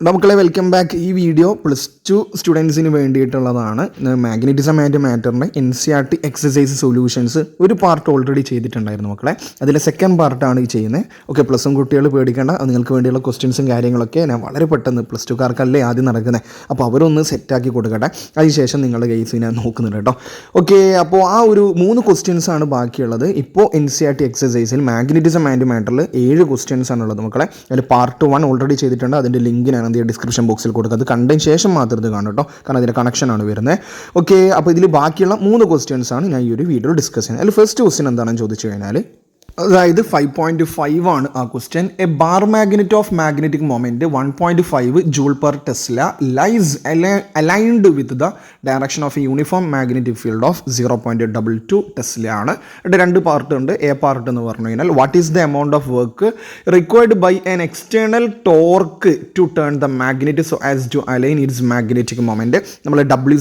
നമുക്കുള്ള welcome back. ഈ video +2 സ്റ്റുഡൻസിന് വേണ്ടിയിട്ടുള്ളതാണ്. മാഗ്നറ്റിസം ആൻഡ് മാറ്ററിൻ്റെ NCERT എക്സസൈസ് സൊല്യൂഷൻസ് ഒരു പാർട്ട് ഓൾറെഡി ചെയ്തിട്ടുണ്ടായിരുന്നു മക്കളെ. അതിലെ സെക്കൻഡ് പാർട്ടാണ് ഈ ചെയ്യുന്നത്. ഓക്കെ, +1 കുട്ടികൾ പേടിക്കേണ്ട, നിങ്ങൾക്ക് വേണ്ടിയുള്ള ക്വസ്റ്റ്യൻസും കാര്യങ്ങളൊക്കെ ഞാൻ വളരെ പെട്ടെന്ന് +2കാർക്കല്ലേ ആദ്യം നടക്കുന്നത്, അപ്പോൾ അവരൊന്ന് സെറ്റാക്കി കൊടുക്കട്ടെ. അതിനുശേഷം നിങ്ങളുടെ കേസ് ഞാൻ നോക്കുന്നുണ്ട് കേട്ടോ. ഓക്കെ, അപ്പോൾ ആ ഒരു 3 ക്വസ്റ്റ്യൻസാണ് ബാക്കിയുള്ളത്. ഇപ്പോൾ NCERT എക്സസൈസിൽ മാഗ്നറ്റിസം ആൻഡ് മാറ്ററിൽ 7 ക്വസ്റ്റ്യൻസ് ആണുള്ളത് മക്കളെ. അതിൽ പാർട്ട് 1 ഓൾറെഡി ചെയ്തിട്ടുണ്ട്. അതിൻ്റെ ലിങ്ക് ഞാൻ ഡിസ്ക്രിപ്ഷൻ ബോക്സിൽ കൊടുക്കുക. അത് കണ്ടതിന് ശേഷം മാത്രം ഇത് കാണും കേട്ടോ, കാരണം അതിൻ്റെ കണക്ഷനാണ് വരുന്നത്. ഓക്കെ, അപ്പോൾ ഇതിൽ ബാക്കിയുള്ള 3 ക്വസ്റ്റ്യൻസ് ആണ് ഞാൻ ഈ ഒരു വീഡിയോയിൽ ഡിസ്കസ് ചെയ്യുന്നത്. അതിൽ ഫസ്റ്റ് ക്വസ്റ്റ്യൻ എന്താണെന്ന് ചോദിച്ചു കഴിഞ്ഞാൽ, അതായത് 5.5 ആണ് ആ question. A bar magnet of magnetic moment 1.5 joule per tesla lies aligned with the direction of a uniform magnetic field of 0.22 tesla ആണ്. ഇവിടെ 2 പാർട്ട് ഉണ്ട്. എ പാർട്ട് എന്ന് പറഞ്ഞു കഴിഞ്ഞാൽ what is the amount of work required by an external torque to turn the magnet so as to align its magnetic moment. നമ്മൾ W=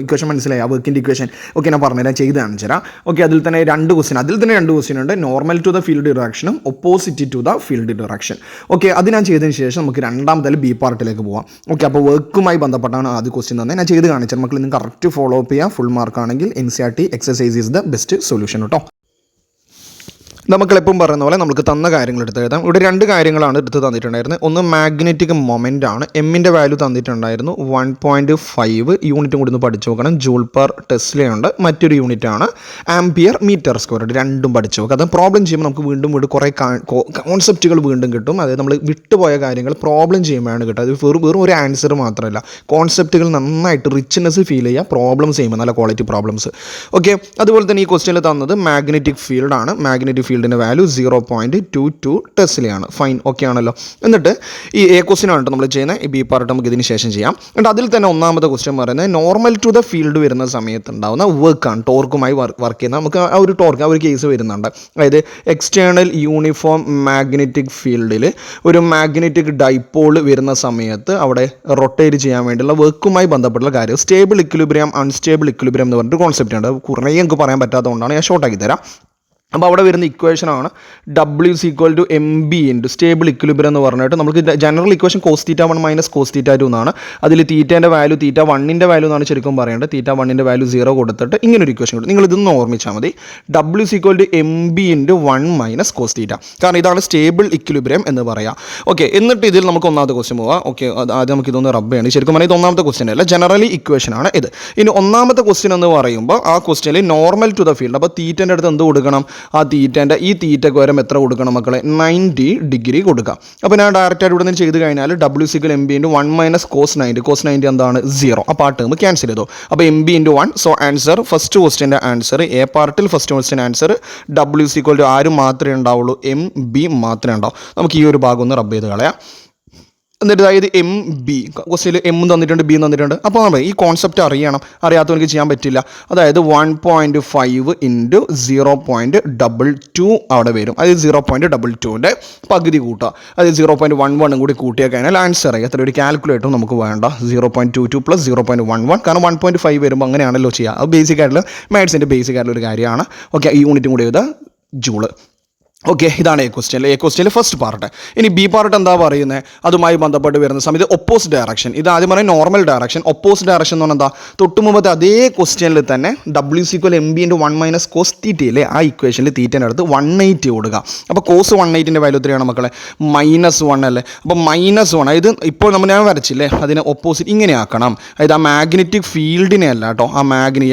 equation മനസ്സിലായി, ആ വർക്കിൻ്റെ ഇക്വേഷൻ. ഓക്കെ, ഞാൻ പറഞ്ഞുതരാം, ചെയ്ത് കാണിച്ചു തരാം. ഓക്കെ, അതിൽ തന്നെ 2 ക്വസ്റ്റ്യൻ ഉണ്ട്. നോർമൽ ടു ദ ഫീൽഡ് ഡിറക്ഷനും opposite to the field direction. Okay, അത് ഞാൻ ചെയ്തതിന് ശേഷം നമുക്ക് രണ്ടാമത്തെ ബി പാർട്ടിലേക്ക് പോവാം. ഓക്കെ, അപ്പോൾ വർക്കുമായി ബന്ധപ്പെട്ടാണ് ആദ്യ ക്വസ്റ്റ്യൻ തന്നെ ഞാൻ ചെയ്ത് കാണിച്ചത്. മക്കൾ നിങ്ങൾ കറക്റ്റ് ഫോളോ അപ്പ് ചെയ്യുക. ഫുൾ മാർക്കാണെങ്കിൽ NCERT exercise is the best solution കേട്ടോ. നമുക്കെപ്പോഴും പറയുന്ന പോലെ നമുക്ക് തന്ന കാര്യങ്ങൾ എടുത്ത് എഴുതാം. ഇവിടെ 2 കാര്യങ്ങളാണ് എടുത്ത് തന്നിട്ടുണ്ടായിരുന്നത്. ഒന്ന് മാഗ്നറ്റിക് മൊമെൻ്റ് ആണ്. എമ്മിൻ്റെ വാല്യൂ തന്നിട്ടുണ്ടായിരുന്നു 1.5 യൂണിറ്റും കൂടി ഒന്ന് പഠിച്ചു നോക്കണം. ജൂൾ പെർ ടെസ്ലയുണ്ട്. മറ്റൊരു യൂണിറ്റ് ആണ് ആംപിയർ മീറ്റർ സ്ക്വയർ. രണ്ടും പഠിച്ചു നോക്കുക. അത് പ്രോബ്ലം ചെയ്യുമ്പോൾ നമുക്ക് വീണ്ടും കുറേ കോൺസെപ്റ്റുകൾ വീണ്ടും കിട്ടും. അതായത് നമ്മൾ വിട്ടുപോയ കാര്യങ്ങൾ പ്രോബ്ലം ചെയ്യുമ്പോഴാണ് കിട്ടുക. അത് വെറും ഒരു ആൻസർ മാത്രമല്ല, കോൺസെപ്റ്റുകൾ നന്നായിട്ട് റിച്ച്നെസ് ഫീൽ ചെയ്യുക പ്രോബ്ലംസ് ചെയ്യുമ്പോൾ, നല്ല ക്വാളിറ്റി പ്രോബ്ലംസ്. ഓക്കെ, അതുപോലെ തന്നെ ഈ ക്വസ്റ്റ്യനിൽ തന്നത് മാഗ്നറ്റിക് ഫീൽഡ് ആണ്. മാഗ്നറ്റിക് ഫീൽഡിൻ്റെ വാല്യൂ 0.22 ടെസ്ലയാണ്. ഫൈൻ, ഓക്കെ ആണല്ലോ. എന്നിട്ട് ഈ എ ക്വസ്റ്റ്യൻ ആണ് നമ്മൾ ചെയ്യുന്നത്. ഈ ബി പാർട്ട് നമുക്ക് ഇതിന് ശേഷം ചെയ്യാം. എന്നിട്ട് അതിൽ തന്നെ ഒന്നാമത്തെ ക്വസ്റ്റ്യൻ പറയുന്നത് നോർമൽ ടു ദ ഫീൽഡ് വരുന്ന സമയത്ത് ഉണ്ടാകുന്ന വർക്കാണ്. ടോർക്കുമായി വർക്ക് ചെയ്യുന്ന നമുക്ക് ആ ഒരു ടോർക്ക്, ആ ഒരു കേസ് വരുന്നുണ്ട്. അതായത് എക്സ്റ്റേണൽ യൂണിഫോം മാഗ്നറ്റിക് ഫീൽഡിൽ ഒരു മാഗ്നറ്റിക് ഡൈപോൾ വരുന്ന സമയത്ത് അവിടെ റൊട്ടേറ്റ് ചെയ്യാൻ വേണ്ടിയുള്ള വർക്കുമായി ബന്ധപ്പെട്ടുള്ള കാര്യം. സ്റ്റേബിൾ ഇക്വിലിബ്രിയം, അൺസ്റ്റേബിൾ ഇക്വിലിബ്രിയം എന്ന് പറഞ്ഞിട്ട് കോൺസെപ്റ്റ് ഉണ്ട്. കുറേ എനിക്ക് പറയാൻ പറ്റാത്തതുകൊണ്ടാണ് ഞാൻ ഷോർട്ടാക്കി തരാം. അപ്പോൾ അവിടെ വരുന്ന ഇക്വേഷനാണ് W=mb × സ്റ്റേബിൾ ഇക്വിലിബ്രിയം എന്ന് പറഞ്ഞിട്ട് നമുക്ക് ജനറൽ ഇക്വേഷൻ cos⁻1 - cos⁻2 എന്നാണ്. അതിൽ തീറ്റേൻ്റെ വാല്യൂ θ1ൻ്റെ വാല്യൂ എന്നാണ് ശരിക്കും പറയേണ്ടത്. θ1ൻ്റെ വാല്യൂ 0 കൊടുത്തിട്ട് ഇങ്ങനൊരു ഇക്വേഷൻ കൊടുക്കും. നിങ്ങൾ ഇതൊന്ന് ഓർമ്മിച്ചാൽ മതി. W=mb × 1 - cos⁻. കാരണം ഇതാണ് സ്റ്റേബിൾ ഇക്വിലിബ്രിയം എന്ന് പറയാം. ഓക്കെ, എന്നിട്ട് ഇതിൽ നമുക്ക് ഒന്നാമത്തെ ക്വസ്റ്റ്യൻ പോവാം. ഓക്കെ, ആദ്യം നമുക്ക് ഇതൊന്ന് റബ്ബ് ചെയ്യണം. ശരിക്കും പറഞ്ഞാൽ ഇത് ഒന്നാമത്തെ ക്വസ്റ്റ്യൻ അല്ല, ജനറലി ഇക്വേഷനാണ് ഇത്. ഇനി ഒന്നാമത്തെ ക്വസ്റ്റ്യൻ എന്ന് പറയുമ്പോൾ ആ ക്വസ്റ്റ്യനിൽ നോർമൽ ടു ദ ഫീൽഡ്. അപ്പോൾ തീറ്റേൻ്റെ അടുത്ത് എന്ത് കൊടുക്കണം? ആ തീറ്റേൻ്റെ ഈ തീറ്റയ്ക്ക് വരം എത്ര കൊടുക്കണം മക്കളെ? 90 ഡിഗ്രി കൊടുക്കാം. അപ്പോൾ ഞാൻ ഡയറക്റ്റായിട്ട് ഇവിടെ നിന്ന് ചെയ്ത് കഴിഞ്ഞാൽ W=mb × 1 - cos⁻. cos⁻ എന്താണ്? 0. അപ്പോൾ ആ ടേം ക്യാൻസൽ ചെയ്തു. അപ്പോൾ mb × 1. സോ ആൻസർ, ഫസ്റ്റ് ക്വസ്റ്റ്യൻ്റെ ആൻസർ എ പാർട്ടിൽ ഫസ്റ്റ് ക്വസ്റ്റ്യൻ ആൻസർ W= ആരും മാത്രമേ ഉണ്ടാവുള്ളൂ? mb മാത്രമേ ഉണ്ടാവും. നമുക്ക് ഈ ഒരു ഭാഗം ഒന്ന് റബ്ബ് ചെയ്ത് കളയാം. എന്നിട്ട് അതായത് MB ക്വസ്റ്റ്യനിൽ M തന്നിട്ടുണ്ട്, B തന്നിട്ടുണ്ട്. അപ്പോൾ ഈ കോൺസെപ്റ്റ് അറിയണം. അറിയാത്തവർക്ക് ചെയ്യാൻ പറ്റില്ല. അതായത് 1.5 × 0.22 അവിടെ വരും. അതായത് 0.22ൻ്റെ പകുതി കൂട്ടുക. അതായത് 0.11 കൂടി കൂട്ടിയാൽ കഴിഞ്ഞാൽ ആൻസർ ആയി. അത്ര ഒരു കാൽക്കുലേറ്ററും നമുക്ക് വേണ്ട. 0.22 + 0.11, കാരണം 1.5 വരുമ്പോൾ അങ്ങനെയാണല്ലോ ചെയ്യുക. അത് ബേസിക് ആയിട്ടുള്ള മാത്സിൻ്റെ ബേസിക് ആയിട്ടുള്ള ഒരു കാര്യമാണ്. ഓക്കെ, ഈ യൂണിറ്റും കൂടി എഴുതുക, ജൂള്. ഓക്കെ, ഇതാണ് എ ക്വസ്റ്റ്യനിൽ ഫസ്റ്റ് പാർട്ട്. ഇനി ബി പാർട്ട് എന്താ പറയുന്നത്? അതുമായി ബന്ധപ്പെട്ട് വരുന്ന സമയത്ത് ഒപ്പോസിറ്റ് ഡയറക്ഷൻ. ഇത് ആദ്യം പറഞ്ഞാൽ നോർമൽ ഡയറക്ഷൻ. ഒപ്പോസിറ്റ് ഡയറക്ഷൻ എന്ന് പറഞ്ഞാൽ എന്താ? തൊട്ട് മുമ്പത്തെ അതേ ക്വസ്റ്റ്യനിൽ തന്നെ W=mb × 1 - cos⁻. ആ ഇക്വേഷനിൽ തീറ്റേൻ്റെ അടുത്ത് 180 കൊടുക്കുക. അപ്പോൾ cos 180ൻ്റെ വാല്യൂ എത്രയാണ് മക്കളെ? -1 അല്ലേ? അപ്പോൾ -1. അതായത് ഇപ്പോൾ ഞാൻ വരച്ചില്ലേ, അതിനെ ഒപ്പോസിറ്റ് ഇങ്ങനെ ആക്കണം. അതായത് ആ മാഗ്നറ്റിക് ഫീൽഡിനെ അല്ല കേട്ടോ, ആ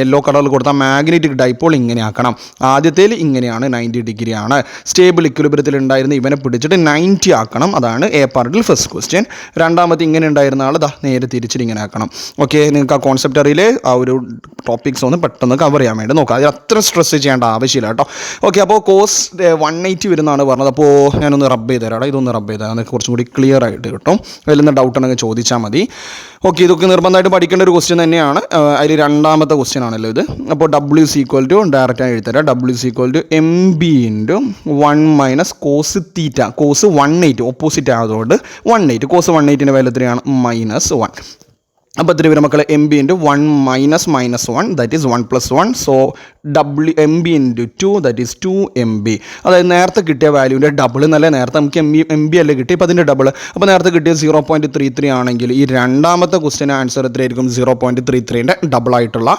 യെല്ലോ കളറിൽ കൊടുത്ത ആ മാഗ്നറ്റിക് ഡൈപോൾ ഇങ്ങനെ ആക്കണം. ആദ്യത്തേൽ ഇങ്ങനെയാണ്, 90 ഡിഗ്രിയാണ്. സ്റ്റേബിൾ ഇക്വിലിബ്രിയത്തിൽ ഉണ്ടായിരുന്ന ഇവനെ പിടിച്ചിട്ട് 90 ആക്കണം. അതാണ് എ പാർട്ടിൽ ഫസ്റ്റ് ക്വസ്റ്റ്യൻ. രണ്ടാമത്തെ ഇങ്ങനെ ഉണ്ടായിരുന്ന ആൾ നേരെ തിരിച്ചിട്ട് ഇങ്ങനെ ആക്കണം. ഓക്കെ, നിങ്ങൾക്ക് ആ കോൺസെപ്റ്റ് അറിയില്ലേ? ആ ഒരു ടോപ്പിക്സ് ഒന്ന് പെട്ടെന്ന് കവർ ചെയ്യാൻ വേണ്ടി നോക്കാം. അതിൽ അത്ര സ്ട്രെസ് ചെയ്യേണ്ട ആവശ്യമില്ല കേട്ടോ. ഓക്കെ, അപ്പോൾ cos 180 വരുന്നതാണ് പറഞ്ഞത്. അപ്പോൾ ഞാനൊന്ന് റബ്ബ് ചെയ്ത് തരാം. ഇതൊന്ന് റബ്ബ് ചെയ്താൽ അതൊക്കെ കുറച്ചും കൂടി ക്ലിയർ ആയിട്ട് കിട്ടും. അതിൽ നിന്ന് ഡൗട്ട് ഉണ്ടെങ്കിൽ ചോദിച്ചാൽ മതി. ഓക്കെ, ഇതൊക്കെ നിർബന്ധമായിട്ട് പഠിക്കേണ്ട ഒരു ക്വസ്റ്റ്യൻ തന്നെയാണ്. അതിൽ രണ്ടാമത്തെ ക്വസ്റ്റ്യൻ ആണല്ലോ ഇത്. അപ്പോൾ W= ഡയറക്റ്റായി എഴുതരാം. W=mb × 1 - cos⁻. cos 180 opposite ആയതുകൊണ്ട് 180. cos 180ൻ്റെ വാല്യൂ എത്രയാണ്? -1. അപ്പോൾ എത്ര വരും മക്കളെ M B into 1 minus -1 that is 1 + 1 so M B into 2 that is 2 M B. അതായത് നേരത്തെ കിട്ടിയ വാല്യൂവിൻ്റെ ഡബിൾ എന്നല്ലേ, നേരത്തെ നമുക്ക് എം ബി അല്ലേ കിട്ടി, അപ്പോൾ അതിൻ്റെ ഡബിൾ. അപ്പോൾ നേരത്തെ കിട്ടിയത് 0.33 ആണെങ്കിൽ ഈ രണ്ടാമത്തെ ക്വസ്റ്റ്യൻ ആൻസർ എത്രയായിരിക്കും? 0.33ൻ്റെ ഡബിളായിട്ടുള്ള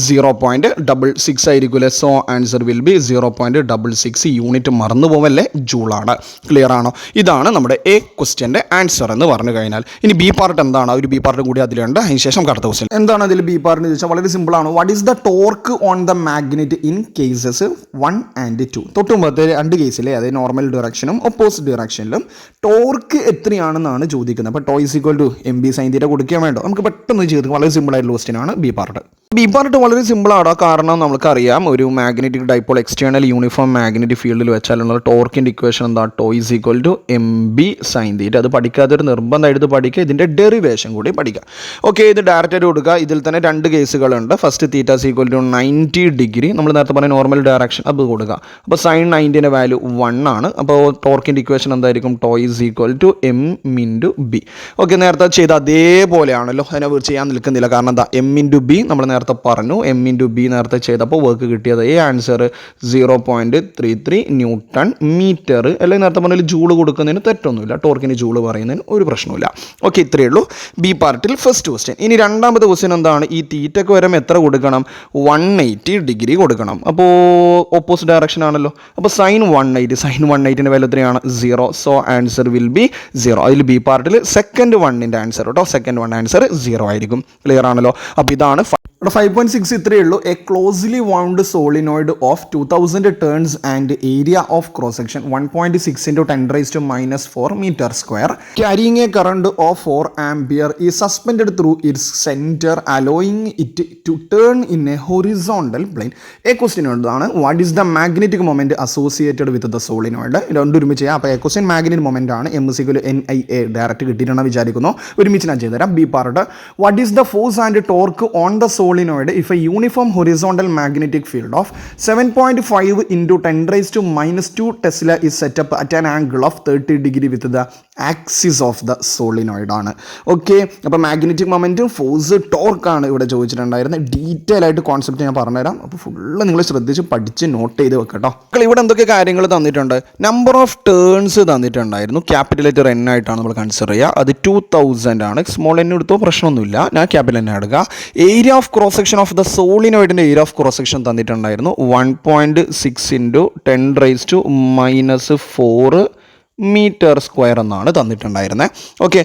0.66 ആയിരിക്കുമല്ലേ. So answer will be 0.66. Unit മറന്നു പോവല്ലേ, ജൂളാണ്. ക്ലിയർ ആണോ? ഇതാണ് നമ്മുടെ എ ക്വസ്റ്റ്യൻ്റെ ആൻസർ എന്ന് പറഞ്ഞു കഴിഞ്ഞാൽ. ഇനി ബി പാർട്ട് എന്താണ്? ഒരു ബി പാർട്ട് കൂടി അതിലുണ്ട്. അതിനുശേഷം അടുത്ത ക്വസ്റ്റ്യൻ എന്താണ് അതിൽ ബി പാർട്ടിന് ചോദിച്ചാൽ വളരെ സിമ്പിളാണ്. What is the torque on the magnet in cases 1 and 2? തൊട്ടുമുമ്പത്തെ രണ്ട് കേസിലെ അതായത് നോർമൽ ഡയറക്ഷനും ഓപ്പോസിറ്റ് ഡയറക്ഷനിലും ടോർക്ക് എത്രയാണെന്നാണ് ചോദിക്കുന്നത്. അപ്പോൾ tau is equal to m b sine theta കൊടുക്കാൻ വേണ്ടോ? നമുക്ക് പെട്ടെന്ന് ചെയ്ത് വളരെ സിമ്പിൾ ആയിട്ടുള്ള ക്വസ്റ്റ്യൻ ആണ് ബി പാർട്ട്. ബി പാർട്ട് വളരെ സിമ്പിളാണ്, കാരണം നമുക്കറിയാം ഒരു magnetic dipole external uniform magnetic ഫീൽഡിൽ വെച്ചാലുള്ള ടോർക്കിൻ്റെ ഇക്വേഷൻ എന്താ? Tau is equal to m b sine theta. അത് പഠിക്കാത്തൊരു നിർബന്ധമായിട്ട് പഠിക്കുക, ഇതിൻ്റെ ഡെറിവേഷൻ കൂടി പഠിക്കുക. ഓക്കെ, ഇത് ഡയറക്റ്റ് കൊടുക്കുക. ഇതിൽ തന്നെ രണ്ട് കേസുകളുണ്ട്. First theta is equal to 90 degree, നമ്മൾ നേരത്തെ പറഞ്ഞ നോർമൽ ഡയറക്ഷൻ അത് കൊടുക്കുക. അപ്പോൾ സൈൻ 90ൻ്റെ വാല്യൂ 1 ആണ്. അപ്പോൾ ടോർക്കിൻ്റെ ഇക്വേഷൻ എന്തായിരിക്കും? Tau is equal to m into b. Okay, നേരത്തെ ചെയ്ത അതേപോലെയാണല്ലോ, അതിനെ ചെയ്യാൻ നിൽക്കുന്നില്ല. കാരണം എന്താ? എം ഇൻറ്റു ബി നമ്മൾ നേരത്തെ പറഞ്ഞു, എം ഇൻറ്റു ബി നേരത്തെ ചെയ്തപ്പോൾ വർക്ക് കിട്ടിയത് ഈ ആൻസർ 0.33 ന്യൂട്ടൺ മീറ്റർ. അല്ലെങ്കിൽ നേരത്തെ പറഞ്ഞാൽ ജൂള് കൊടുക്കുന്നതിന് തെറ്റൊന്നുമില്ല, ടോർക്കിന് ജൂള് പറയുന്നതിന് ഒരു പ്രശ്നമില്ല. ഓക്കെ, ഇത്രയേ ഉള്ളൂ ബി പാർട്ടിൽ ഫസ്റ്റ് ക്വസ്റ്റ്യൻ. ഇനി രണ്ടാമത്തെ ക്വസ്റ്റ്യൻ എന്താണ്? ഈ തീറ്റയ്ക്ക് വരം എത്ര കൊടുക്കണം? 180 ഡിഗ്രി കൊടുക്കണം. അപ്പോൾ ഓപ്പോസിറ്റ് ഡയറക്ഷൻ ആണല്ലോ. അപ്പോൾ സൈൻ 180ൻ്റെ വാല്യൂ എത്രയാണ്? 0. So answer will B 0. അതിൽ ബി പാർട്ടിൽ സെക്കൻഡ് വണ്ണിൻ്റെ ആൻസർ കേട്ടോ, സെക്കൻഡ് വൺ ആൻസർ 0 ആയിരിക്കും. ക്ലിയർ ആണല്ലോ? അപ്പോൾ ഇതാണ് 5.6. ഇത്രയേ ഉള്ളൂ. A closely wound solenoid of 2000 turns and area of cross section 1.6 × 10⁻⁻⁴ metre square carrying a current of 4 ampere is suspended through its centre allowing it to turn in a horizontal plane. A question ആണ് what is the magnetic moment associated with the solenoid. രണ്ടും ഒരുമിച്ച് ചെയ്യാം. അപ്പോൾ A question magnetic moment ആണ്. M=NIA direct കിട്ടിയിട്ടുണ്ടെന്ന് വിചാരിക്കുന്നു. ഒരുമിച്ച് ഞാൻ ചെയ്തുതരാം. B part what is the force and torque on the solenoid if a uniform horizontal magnetic field of 7.5 × 10⁻⁻² Tesla is set up at an angle of 30 degree with the axis of the solenoid ആണ്. Okay, അപ്പോൾ magnetic മൊമെൻറ്റും force ടോർക്കാണ് ഇവിടെ ചോദിച്ചിട്ടുണ്ടായിരുന്നത്. Detail ആയിട്ട് concept ഞാൻ പറഞ്ഞുതരാം. അപ്പോൾ full നിങ്ങൾ ശ്രദ്ധിച്ച് പഠിച്ച് നോട്ട് ചെയ്ത് വെക്കട്ടോ. ഇവിടെ എന്തൊക്കെ കാര്യങ്ങൾ തന്നിട്ടുണ്ട്? നമ്പർ ഓഫ് ടേൺസ് തന്നിട്ടുണ്ടായിരുന്നു. ക്യാപിറ്റൽ ലെറ്റർ N ആയിട്ടാണ് നമ്മൾ കൺസിഡർ ചെയ്യുക. അത് 2000 ആണ്. സ്മോൾ N എടുത്തോ പ്രശ്നമൊന്നുമില്ല, ഞാൻ ക്യാപിറ്റൽ N എടുക്കുക. Area of cross section of the സോളിനോയിഡിൻ്റെ ഏരിയ ഓഫ് ക്രോസ് സെക്ഷൻ തന്നിട്ടുണ്ടായിരുന്നു 1.6 × 10⁻⁻⁴ മീറ്റർ സ്ക്വയർ എന്നാണ് തന്നിട്ടുണ്ടായിരുന്നത്. ഓക്കെ,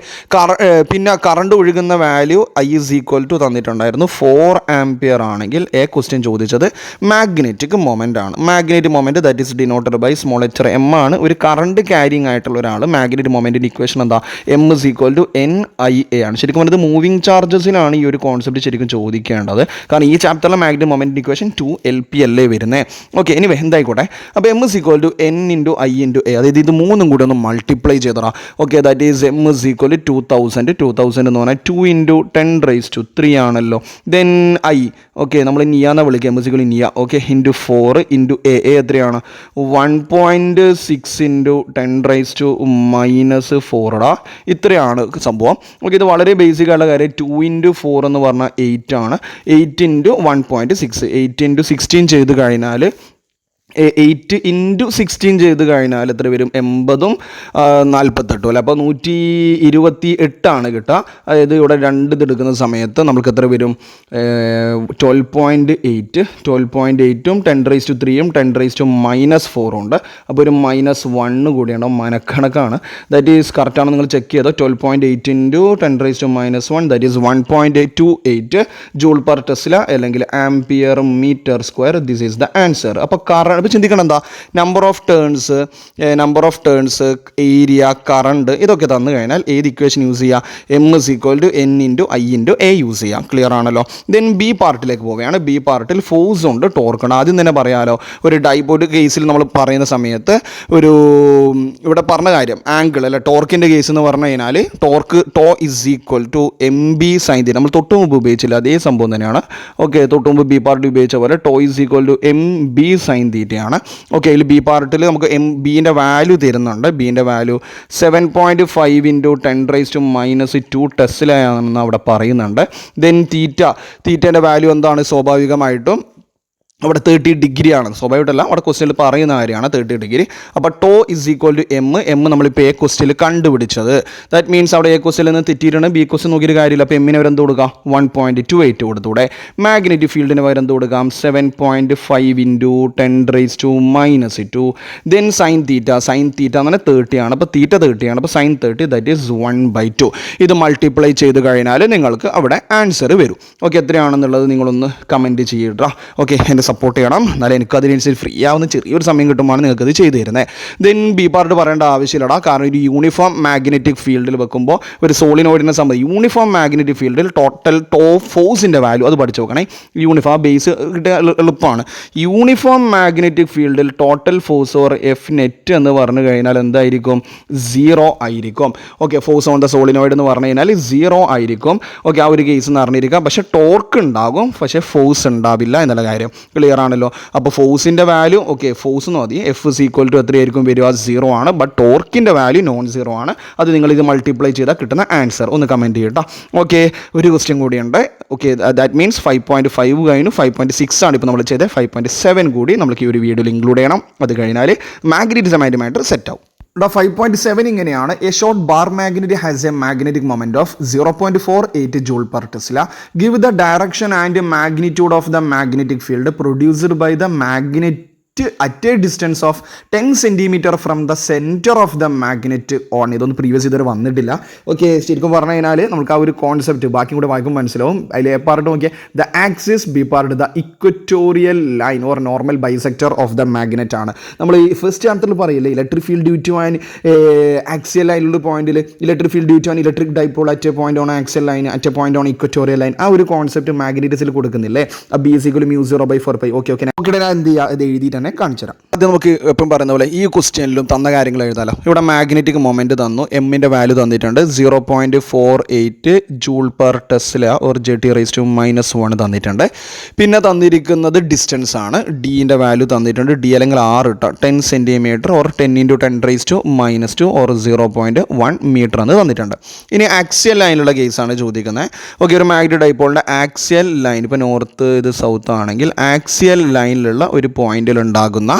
പിന്നെ കറണ്ട് ഒഴുകുന്ന value I is equal to തന്നിട്ടുണ്ടായിരുന്നു 4 ആംപിയർ ആണെങ്കിൽ എ ക്വസ്റ്റ്യൻ ചോദിച്ചത് മാഗ്നറ്റിക് മൊമെൻ്റ് ആണ്. Magnetic moment that is denoted by small letter M ആണ്. ഒരു കറണ്ട് ക്യാരിങ് ആയിട്ടുള്ള ഒരാൾ മാഗ്നറ്റിക് മൊമെൻറ്റിൻ്റെ ഇക്വേഷൻ എന്താ? M=NIA ആണ്. ശരിക്കും പറഞ്ഞത് മൂവിങ് ചാർജസിനാണ് ഈ ഒരു കോൺസെപ്റ്റ് ശരിക്കും ചോദിക്കേണ്ടത്. കാരണം ഈ ചാപ്റ്ററിലെ മാഗ്നറ്റിക് മൊമെൻറ്റിൻ്റെ ഇക്വേഷൻ 2LP അല്ലേ വരുന്നത്. ഓക്കെ, ഇനി എന്തായിക്കോട്ടെ. അപ്പോൾ M=N × I × A, അതായത് ഇത് മൂന്നും കൂടി ഒന്ന് മൾട്ടിപ്ലൈ ചെയ്തടാ. Okay, that is M=2000. 2000 എന്ന് പറഞ്ഞാൽ 2 × 10⁻³ ആണല്ലോ. ദെൻ I, ഓക്കെ, നമ്മൾ നിയാന്ന് വിളിക്കുക. M=നിയ. Okay, ×4 × A. എത്രയാണ്? 1.6 × 10⁻⁻⁴ ഡാ. ഇത്രയാണ് സംഭവം. ഓക്കെ, ഇത് വളരെ ബേസിക് ആയിട്ടുള്ള കാര്യം. 2 × 4 എന്ന് പറഞ്ഞാൽ 8 ആണ്. 8 × 1.6, 8 × 16 ചെയ്ത് കഴിഞ്ഞാൽ 8 × 16 ചെയ്ത് കഴിഞ്ഞാൽ എത്ര വരും? 80ഉം 48 അല്ലേ. അപ്പോൾ 128 ആണ് കിട്ടുക. അതായത് ഇവിടെ രണ്ട് ഇത് എടുക്കുന്ന സമയത്ത് നമുക്ക് എത്ര വരും? 12.8, 12.8ഉം 10⁻³ 10⁻⁻⁴ ഉണ്ട്. അപ്പോൾ ഒരു -1 കൂടിയാണ്. മനക്കണക്കാണ്. ദാറ്റ് ഈസ് കറക്റ്റാണ്. നിങ്ങൾ ചെക്ക് ചെയ്തോ. 12.8 × 10⁻⁻1 that is 1.28 joule per tesla അല്ലെങ്കിൽ ampere metre square. This is the answer. അപ്പോൾ ഇപ്പോൾ ചിന്തിക്കണം എന്താ? Number of turns, area, current ഇതൊക്കെ തന്നു കഴിഞ്ഞാൽ ഏത് ഇക്വേഷൻ യൂസ് ചെയ്യുക? M=N × I × A യൂസ് ചെയ്യാം. ക്ലിയർ ആണല്ലോ? ദെൻ ബി പാർട്ടിലേക്ക് പോവുകയാണ്. ബി പാർട്ടിൽ ഫോഴ്സ് ഉണ്ട്, ടോർക്ക് ഉണ്ട്. ആദ്യം തന്നെ പറയാമല്ലോ, ഒരു ഡൈപോഡ് കേസിൽ നമ്മൾ പറയുന്ന സമയത്ത് ഇവിടെ പറഞ്ഞ കാര്യം ആംഗിൾ അല്ല, ടോർക്കിൻ്റെ കേസ് എന്ന് പറഞ്ഞു കഴിഞ്ഞാൽ tau is equal to MB sine theta. നമ്മൾ തൊട്ട് മുമ്പ് ഉപയോഗിച്ചില്ല, അതേ സംഭവം തന്നെയാണ്. ഓക്കെ, തൊട്ട് മുമ്പ് ബി പാർട്ടി ഉപയോഗിച്ച പോലെ tau is equal to MB sine theta തീറ്റയാണ്. ഓക്കെ, ഇതിൽ ബി പാർട്ടിൽ നമുക്ക് ബീൻ്റെ വാല്യൂ തരുന്നുണ്ട്. ബീൻ്റെ വാല്യൂ 7.5 ഇൻറ്റു 10⁻² ടെസ്ലയാണെന്ന് അവിടെ പറയുന്നുണ്ട്. ദെൻ തീറ്റേൻ്റെ വാല്യൂ എന്താണ്? സ്വാഭാവികമായിട്ടും അവിടെ 30 ഡിഗ്രിയാണ്. സ്വാഭാവികമായിട്ടല്ല, അവിടെ ക്വസ്റ്റ്യനിൽ പറയുന്ന കാര്യമാണ് 30 ഡിഗ്രി. അപ്പോൾ tau is equal to m നമ്മളിപ്പോൾ എ ക്വസ്റ്റ്യനിൽ കണ്ടുപിടിച്ചത്. ദാറ്റ് മീൻസ് അവിടെ എ ക്വസ്റ്റ്യനിൽ നിന്ന് തെറ്റിയിട്ടാണ് ബി ക്വസ്റ്റ്യൻ നോക്കിയൊരു കാര്യമില്ല. അപ്പോൾ എമ്മിന് വരെ എന്ത് കൊടുക്കാം? 1.28 കൊടുത്തൂടെ. മാഗ്നറ്റിക് ഫീൽഡിന് വരെ എന്ത് കൊടുക്കാം? 7.5 ഇൻറ്റു 10⁻². ദെൻ സൈൻ തീറ്റ എന്ന് പറഞ്ഞാൽ 30 ആണ്. അപ്പോൾ തീറ്റ 30 ആണ്. അപ്പോൾ സൈൻ 30 ദാറ്റ് ഈസ് 1/2. ഇത് മൾട്ടിപ്ലൈ ചെയ്ത് കഴിഞ്ഞാൽ നിങ്ങൾക്ക് അവിടെ ആൻസർ വരും. ഓക്കെ, എത്രയാണെന്നുള്ളത് നിങ്ങളൊന്ന് കമൻറ്റ് ചെയ്യട്ടോ. ഓക്കെ, എൻ്റെ സപ്പോർട്ട് ചെയ്യണം, എന്നാലും എനിക്ക് അതിനനുസരിച്ച് ഫ്രീ ആവുന്ന ചെറിയൊരു സമയം കിട്ടുമ്പോൾ നിങ്ങൾക്കത് ചെയ്തു തരുന്നത്. ദെൻ ബി പാർട്ട് പറയേണ്ട ആവശ്യമില്ലടാ, കാരണം ഒരു യൂണിഫോം മാഗ്നറ്റിക് ഫീൽഡിൽ വെക്കുമ്പോൾ ഒരു സോളിനോയിഡിനെ സംബന്ധിച്ച് യൂണിഫോം മാഗ്നറ്റിക് ഫീൽഡിൽ ടോട്ടൽ ഫോഴ്സിൻ്റെ വാല്യൂ അത് പഠിച്ചു നോക്കണേ. യൂണിഫോം ബേസ് കിട്ടിയ എളുപ്പമാണ്. യൂണിഫോം മാഗ്നറ്റിക് ഫീൽഡിൽ total force or F net എന്ന് പറഞ്ഞു കഴിഞ്ഞാൽ എന്തായിരിക്കും? 0 ആയിരിക്കും. Okay, force on the solenoid എന്ന് പറഞ്ഞു കഴിഞ്ഞാൽ 0 ആയിരിക്കും. ഓക്കെ, ആ ഒരു കേസ് എന്ന് അറിഞ്ഞിരിക്കുക. പക്ഷേ ടോർക്ക് ഉണ്ടാകും, പക്ഷേ ഫോഴ്സ് ഉണ്ടാവില്ല എന്നുള്ള കാര്യം ക്ലിയർ ആണല്ലോ. അപ്പോൾ ഫോഴ്സിൻ്റെ വാല്യൂ ഫോഴ്സ് എന്ന് മതി. എഫ് ഇസ് ഈക്വൽ ടു എത്രയായിരിക്കും വരിക? 0 ആണ്. ബട്ട് ടോർക്കിൻ്റെ വാല്യൂ നോൺ 0 ആണ്. അത് നിങ്ങളിത് മൾട്ടിപ്ലൈ ചെയ്താൽ കിട്ടുന്ന ആൻസർ ഒന്ന് കമൻറ്റ് ചെയ്യട്ടോ. ഓക്കെ, ഒരു ക്വസ്റ്റ്യൻ കൂടിയുണ്ട്. ഓക്കെ, ദാറ്റ് മീൻസ് 5.5 കഴിഞ്ഞു. 5.6 ആണ് ഇപ്പോൾ നമ്മൾ ചെയ്തത്. 5.7 കൂടി നമുക്ക് ഈ ഒരു വീഡിയോയിൽ ഇൻക്ലൂഡ് ചെയ്യണം. അത് കഴിഞ്ഞാൽ മാഗ്നറ്റിസം സെറ്റ് ആവും. 5.7 ഇങ്ങനെയാണ്. A short bar magnet has a magnetic moment of 0.48 joule per tesla. Give the direction and magnitude of the magnetic field produced by the magnet at a distance of 10 centimeter from the center of the magnet on. ഇതൊന്നും previous ഇതുവരെ വന്നിട്ടില്ല. Okay, ശരിക്കും പറഞ്ഞു കഴിഞ്ഞാൽ നമുക്ക് ആ ഒരു concept ബാക്കി കൂടെ വായിക്കുമ്പോൾ മനസ്സിലാവും. അതിൽ എ പാർട്ട് നോക്കിയാൽ the axis, B part the equatorial line or normal bisector of the magnet ആണ്. നമ്മൾ ഈ ഫസ്റ്റ് ചാപ്റ്ററിൽ പറയില്ലേ, electric field due to an axial ലൈനുള്ള പോയിന്റിൽ electric field due to an electric dipole at a point on axial line at a point on equatorial line. ആ ഒരു concept മാഗ്നറ്റിസിൽ കൊടുക്കുന്നില്ലേ? B is equal mu 0/4π. Okay, ഞാൻ എന്ത് ചെയ്യുക? ഇത് എഴുതിയിട്ട് കാണിച്ചു തരാം. അത് നമുക്ക് എപ്പം പറയുന്ന പോലെ ഈ ക്വസ്റ്റ്യനിലും തന്ന കാര്യങ്ങൾ എഴുതാലോ. ഇവിടെ മാഗ്നറ്റിക് മൊമെന്റ് തന്നു, എമ്മിൻ്റെ വാല്യൂ തന്നിട്ടുണ്ട് 0.48 ജൂൾ പെർ ടെസ്ല ഓർ (10⁻⁻1 തന്നിട്ടുണ്ട്. പിന്നെ തന്നിരിക്കുന്നത് ഡിസ്റ്റൻസ് ആണ്. ഡീൻ്റെ വാല്യൂ തന്നിട്ടുണ്ട്. ഡി അല്ലെങ്കിൽ 6 ഇട്ട 10 സെൻറ്റിമീറ്റർ ഓർ 10 × 10⁻² ഓർ 0.1 മീറ്റർ എന്ന് തന്നിട്ടുണ്ട്. ഇനി ആക്സിയൽ ലൈനിലുള്ള കേസാണ് ചോദിക്കുന്നത്. ഓക്കെ, ഒരു മാഗ്നറ്റിക് ഡൈപോളിൻ്റെ ആക്സിയൽ ലൈൻ, ഇപ്പോൾ നോർത്ത് ഇത് സൗത്ത് ആണെങ്കിൽ ആക്സിയൽ ലൈനിലുള്ള ഒരു പോയിന്റിൽ ഉണ്ടാകുന്ന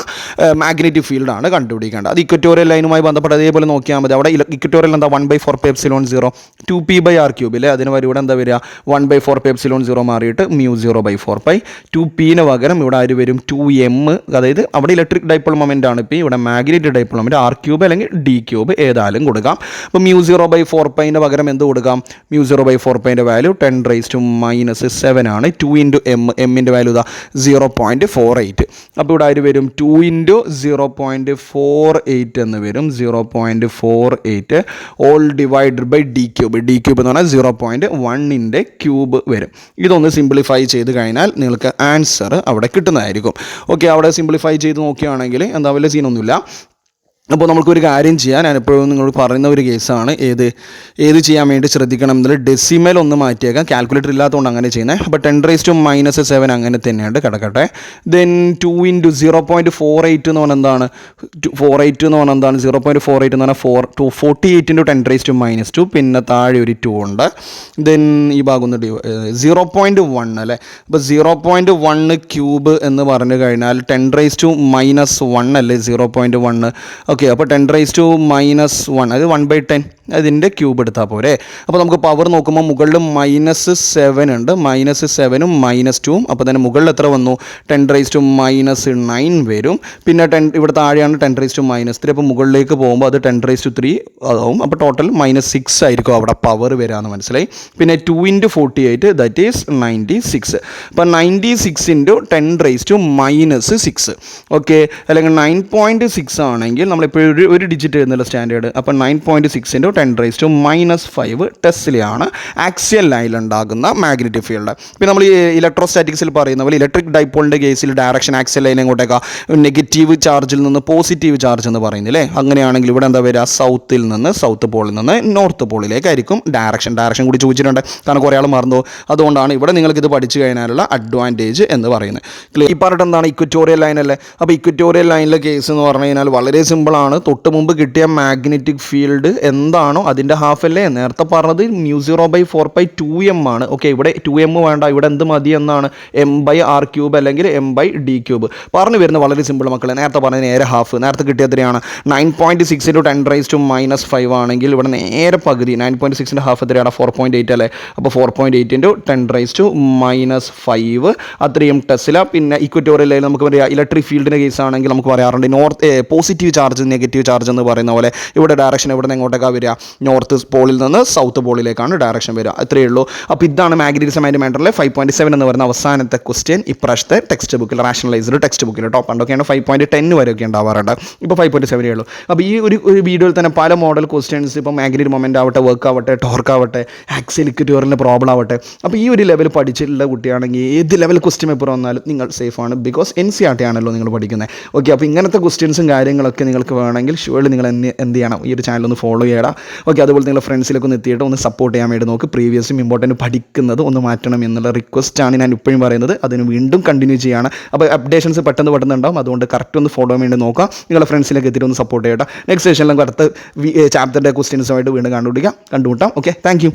മാഗ്നറ്റിക് ഫീൽഡാണ് കണ്ടുപിടിക്കേണ്ടത്. അത് ഇക്വറ്റോറിയൽ ലൈനുമായി ബന്ധപ്പെട്ട് അതേപോലെ നോക്കിയാൽ മതി. അവിടെ ഇക്വറ്റോറിയൽ എന്താ? 1/4πε0 2p/r³ അല്ലേ? അതിന് വരെ ഇവിടെ എന്താ വരിക? 1/4πε0 മാറിയിട്ട് മ്യൂ 0/4π. 2p പകരം ഇവിടെ ആര് വരും? 2m. അതായത് അവിടെ ഇലക്ട്രിക് ഡൈപോൾ മൊമെൻ്റ് ആണ്. ഇപ്പോൾ ഇവിടെ മാഗ്നറ്റിക് ഡൈപോൾ മൊമെൻ്റ് r³ അല്ലെങ്കിൽ d³ ഏതായാലും കൊടുക്കാം. അപ്പോൾ മ്യൂ 0/4π പകരം എന്ത് കൊടുക്കാം? മ്യൂ 0/4π വാല്യൂ 10⁻⁻7 ആണ്. 2 × m, എമ്മിൻ്റെ വാല്യൂ ഇതാ 0.48. അപ്പോൾ ഇവിടെ ആര് വരും? 2 × 0.48 എന്ന് വരും. 0.48 ഓൾ ഡിവൈഡഡ് ബൈ d³ എന്ന് പറഞ്ഞാൽ 0.1ൻ്റെ ക്യൂബ് വരും. ഇതൊന്ന് സിംപ്ലിഫൈ ചെയ്ത് കഴിഞ്ഞാൽ നിങ്ങൾക്ക് ആൻസർ അവിടെ കിട്ടുന്നതായിരിക്കും. ഓക്കെ, അവിടെ സിംപ്ലിഫൈ ചെയ്ത് നോക്കുകയാണെങ്കിൽ എന്താ വലിയ സീനൊന്നുമില്ല. അപ്പോൾ നമുക്കൊരു കാര്യം ചെയ്യാം. ഞാനെപ്പോഴും നിങ്ങളോട് പറയുന്ന ഒരു കേസാണ്. ഏത് ചെയ്യാൻ വേണ്ടി ശ്രദ്ധിക്കണം എന്നതിൽ ഡെസിമൽ ഒന്ന് മാറ്റിയേക്കാം. കാൽക്കുലേറ്റർ ഇല്ലാത്തതുകൊണ്ട് അങ്ങനെ ചെയ്യുന്നത്. അപ്പോൾ 10⁻⁻7 അങ്ങനെ തന്നെയുണ്ട്, കിടക്കട്ടെ. ദെൻ 2 × 0.48 എന്ന് പറഞ്ഞാൽ എന്താണ്? 48 എന്ന് പറഞ്ഞാൽ എന്താണ്? 0.48 എന്ന് പറഞ്ഞാൽ 48 × 10⁻². പിന്നെ താഴെ ഒരു 2 ഉണ്ട്. ദെൻ ഈ ഭാഗം ഒന്ന് 0.1 അല്ലേ? അപ്പോൾ 0.1 ക്യൂബ് എന്ന് പറഞ്ഞു കഴിഞ്ഞാൽ 10⁻⁻1 അല്ലേ 0.1. ഓക്കെ, അപ്പോൾ 10⁻⁻1 അത് 1/10 അതിൻ്റെ ക്യൂബ് എടുത്താൽ പോരെ. അപ്പോൾ നമുക്ക് പവർ നോക്കുമ്പോൾ മുകളിൽ -7 ഉണ്ട്. -7ഉം -2ഉം. അപ്പോൾ തന്നെ മുകളിൽ എത്ര വന്നു? 10⁻⁻9 വരും. പിന്നെ ഇവിടെ താഴെയാണ് 10⁻⁻3. അപ്പോൾ മുകളിലേക്ക് പോകുമ്പോൾ അത് 10⁻3 ആവും. അപ്പോൾ ടോട്ടൽ -6 ആയിരിക്കും അവിടെ പവർ വരാമെന്ന് മനസ്സിലായി. പിന്നെ 2 × 48 ദാറ്റ് ഈസ് 96. അപ്പോൾ 96 × 10⁻⁻6. ഓക്കെ, അല്ലെങ്കിൽ 9.6 ആണെങ്കിൽ നമ്മളിപ്പോൾ ഒരു ഡിജിറ്റ് എഴുതുന്നില്ല സ്റ്റാൻഡേർഡ്. അപ്പോൾ 9.6 × 10⁻⁻5 ടെസ്ലയാണ് ആക്സിയൽ ലൈനിലുണ്ടാകുന്ന മാഗ്നറ്റിക് ഫീൽഡ്. പിന്നെ നമ്മൾ ഈ ഇലക്ട്രോസ്റ്റാറ്റിക്സിൽ പറയുന്ന പോലെ ഇലക്ട്രിക് ഡൈപോളിൻ്റെ കേസിൽ ഡയറക്ഷൻ ആക്സിയൽ ലൈൻ എങ്ങോട്ടേക്കാണ് നെഗറ്റീവ് ചാർജിൽ നിന്ന് പോസിറ്റീവ് ചാർജ് എന്ന് പറയുന്നില്ലേ, അങ്ങനെയാണെങ്കിൽ ഇവിടെ എന്താ വരിക, സൗത്തിൽ നിന്ന് സൗത്ത് പോളിൽ നിന്ന് നോർത്ത് പോളിലേക്കായിരിക്കും ഡയറക്ഷൻ കൂടി ചോദിച്ചിട്ടുണ്ട്, കാരണം കുറേ ആൾ മറന്നു. അതുകൊണ്ടാണ് ഇവിടെ നിങ്ങൾക്കിത് പഠിച്ചു കഴിഞ്ഞാലുള്ള അഡ്വാൻറ്റേജ് എന്ന് പറയുന്നത്. ഈ പാർട്ട് എന്താണ്, ഇക്വറ്റോറിയൽ ലൈൻ അല്ലേ. അപ്പോൾ ഇക്വറ്റോറിയൽ ലൈനിലെ കേസ് എന്ന് പറഞ്ഞു കഴിഞ്ഞാൽ വളരെ സിമ്പിളാണ്. തൊട്ട് മുമ്പ് കിട്ടിയ മാഗ്നറ്റിക് ഫീൽഡ് എന്താണോ അതിൻ്റെ ഹാഫ് അല്ലേ, നേരത്തെ പറഞ്ഞത് μ0/4π2m ആണ്. ഓക്കെ, ഇവിടെ 2m വേണ്ട, ഇവിടെ എന്ത് മതി എന്നാണ്, m/r³ അല്ലെങ്കിൽ m/d³ പറഞ്ഞു വരുന്നത്. വളരെ സിമ്പിൾ മക്കളെ, നേരത്തെ പറഞ്ഞത് നേരെ ഹാഫ്. നേരത്തെ കിട്ടിയ എത്രയാണ്, 9.6 × 10⁻⁵ ആണെങ്കിൽ ഇവിടെ നേരെ പകുതി. 9.6ൻ്റെ ഹാഫ് എത്രയാണ്, 4.8 അല്ലേ. അപ്പോൾ 4.8 × 10⁻⁵ അത്രയും ടെസ്ല. പിന്നെ ഇക്വറ്റോറിയൽ ലൈൻ നമുക്ക് പറയാം ഇലക്ട്രിക് ഫീൽഡിൻ്റെ കേസ് ആണെങ്കിൽ നമുക്ക് പറയാറുണ്ട് പോസിറ്റീവ് ചാർജ് നെഗറ്റീവ് ചാർജ് എന്ന് പറയുന്ന പോലെ ഇവിടെ ഡയറക്ഷൻ എവിടെ നിന്ന് എങ്ങോട്ടേക്കാണ് വരിക, നോർത്ത് പോളിൽ നിന്ന് സൗത്ത് പോളിലേക്കാണ് ഡയറക്ഷൻ വരിക. അത്രയേ ഉള്ളൂ. അപ്പോൾ ഇതാണ് മാഗ്നറ്റിസം ആൻഡ് മാറ്ററിലെ 5.7 എന്ന് പറയുന്ന അവസാനത്തെ ക്വസ്റ്റ്യൻ ഇപ്രാവശ്യത്തെ ടെക്സ്റ്റ് ബുക്കിൽ, റാഷണലൈസ്ഡ് ടെക്സ്റ്റ് ബുക്കിൽ. പണ്ടൊക്കെയാണ് 5.10 വരെയൊക്കെ ഉണ്ടാവാറുണ്ട്, ഇപ്പോൾ 5.7 ഉള്ളൂ. അപ്പോൾ ഈ ഒരു വീഡിയോയിൽ തന്നെ പല മോഡൽ ക്വസ്റ്റ്യൻസ്, ഇപ്പോൾ മാഗ്നറ്റിക് മൊമെൻ്റ് ആവട്ടെ, വർക്ക് ആവട്ടെ, ടോർക്ക് ആവട്ടെ, ആക്സിയൽ ഇക്വറ്റോറിയലിൻ്റെ പ്രോബ്ലം ആവട്ടെ, അപ്പോൾ ഈ ഒരു ലെവൽ പഠിച്ചിട്ടുള്ള കുട്ടിയാണെങ്കിൽ ഏത് ലെവൽ ക്വസ്റ്റ്യൻ പേപ്പർ വന്നാലും നിങ്ങൾ സേഫാണ്. ബിക്കോസ് NCERT ആണല്ലോ നിങ്ങൾ പഠിക്കുന്നത്. ഓക്കെ, അപ്പോൾ ഇങ്ങനത്തെ ക്വസ്റ്റ്യൻസും കാര്യങ്ങളൊക്കെ നിങ്ങൾക്ക് വേണമെങ്കിൽ ഷുവർലി നിങ്ങൾ എന്ത് ചെയ്യണം, ഈ ഒരു ചാനൽ ഒന്ന് ഫോളോ ചെയ്യണം. ഓക്കെ, അതുപോലെ നിങ്ങളുടെ ഫ്രണ്ട്സിലേക്ക് ഒന്ന് എത്തിയിട്ട് ഒന്ന് സപ്പോർട്ട് ചെയ്യാൻ വേണ്ടി നോക്ക്. പ്രീവിയസും ഇമ്പോർട്ടൻറ്റ് പഠിക്കുന്നത് ഒന്ന് മാറ്റണം എന്നുള്ള റിക്വസ്റ്റാണ് ഞാൻ ഇപ്പോഴും പറയുന്നത്. അതിന് വീണ്ടും കണ്ടിന്യൂ ചെയ്യാണ്. അപ്പോൾ അപ്ഡേഷൻസ് പെട്ടെന്ന് ഉണ്ടാവും, അതുകൊണ്ട് കറക്റ്റ് ഒന്ന് ഫോളോ ചെയ്യാൻ വേണ്ടി നോക്കാം. നിങ്ങളുടെ ഫ്രണ്ട്സിലേക്ക് എത്തിയിട്ട് ഒന്ന് സപ്പോർട്ട് ചെയ്യട്ടെ. നെക്സ്റ്റ് സെഷനിലും അടുത്ത ചാപ്റ്ററിൻ്റെ ക്വസ്റ്റ്യൻസുമായിട്ട് വീണ്ടും കണ്ടുമുട്ടാം. Okay, thank you.